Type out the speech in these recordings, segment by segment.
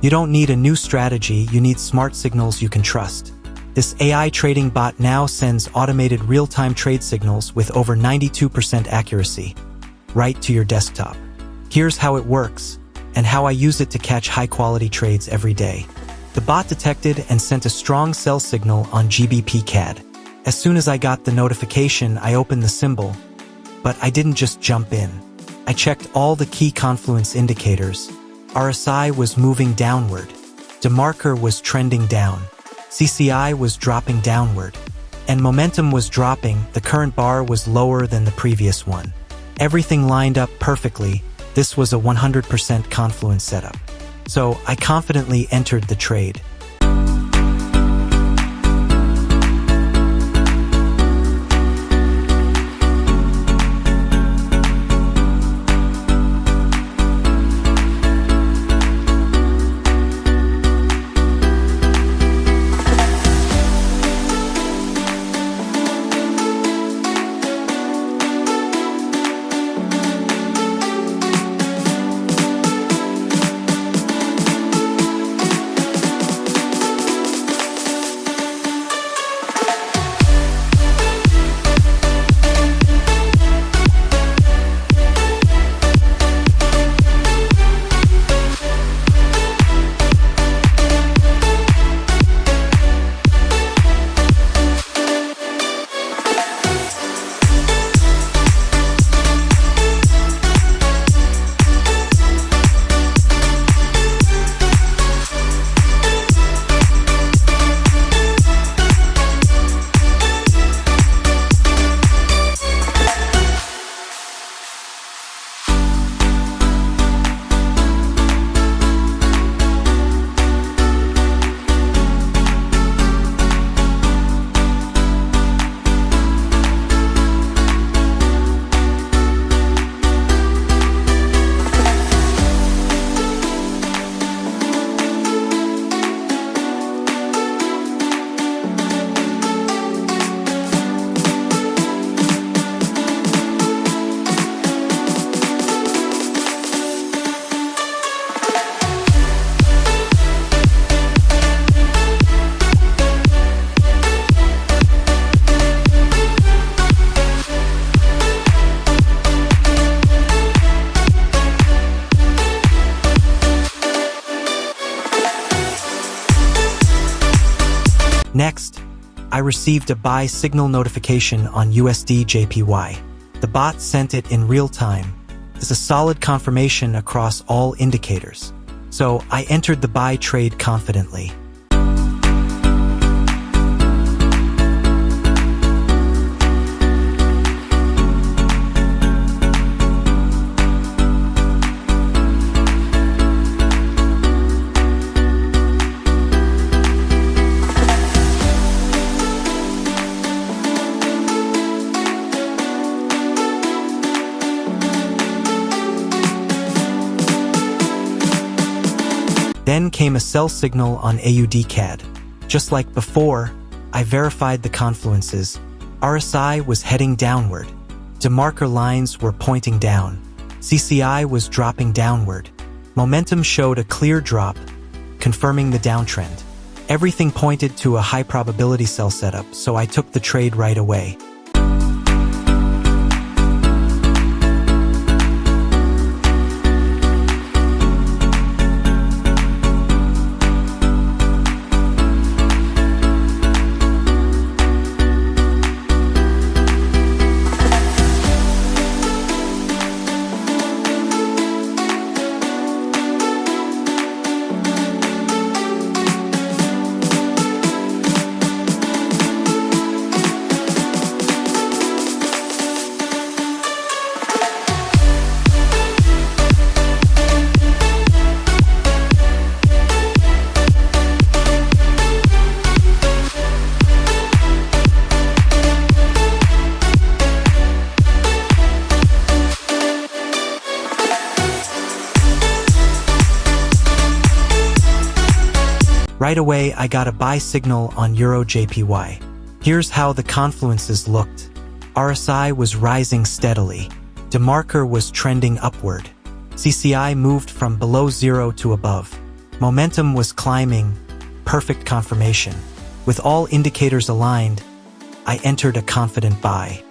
You don't need a new strategy, you need smart signals you can trust. This AI trading bot now sends automated real-time trade signals with over 92% accuracy, right to your desktop. Here's how it works, and how I use it to catch high-quality trades every day. The bot detected and sent a strong sell signal on GBP CAD. As soon as I got the notification, I opened the symbol, but I didn't just jump in. I checked all the key confluence indicators. RSI was moving downward. DeMarker was trending down. CCI was dropping downward. And momentum was dropping, the current bar was lower than the previous one. Everything lined up perfectly. This was a 100% confluence setup. So I confidently entered the trade. Next, I received a buy signal notification on USD JPY. The bot sent it in real time. It's a solid confirmation across all indicators. So I entered the buy trade confidently. Then came a sell signal on AUD CAD. Just like before, I verified the confluences. RSI was heading downward. DeMarker lines were pointing down. CCI was dropping downward. Momentum showed a clear drop, confirming the downtrend. Everything pointed to a high probability sell setup, so I took the trade right away. Right away, I got a buy signal on Euro JPY. Here's how the confluences looked. RSI was rising steadily. DeMarker was trending upward. CCI moved from below zero to above. Momentum was climbing, perfect confirmation. With all indicators aligned, I entered a confident buy.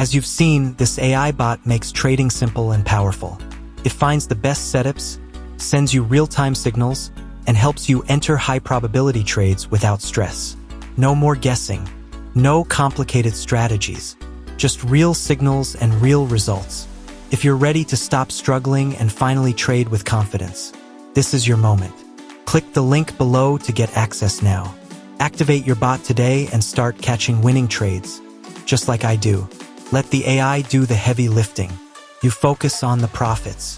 As you've seen, this AI bot makes trading simple and powerful. It finds the best setups, sends you real-time signals, and helps you enter high-probability trades without stress. No more guessing. No complicated strategies. Just real signals and real results. If you're ready to stop struggling and finally trade with confidence, this is your moment. Click the link below to get access now. Activate your bot today and start catching winning trades. Just like I do. Let the AI do the heavy lifting. You focus on the profits.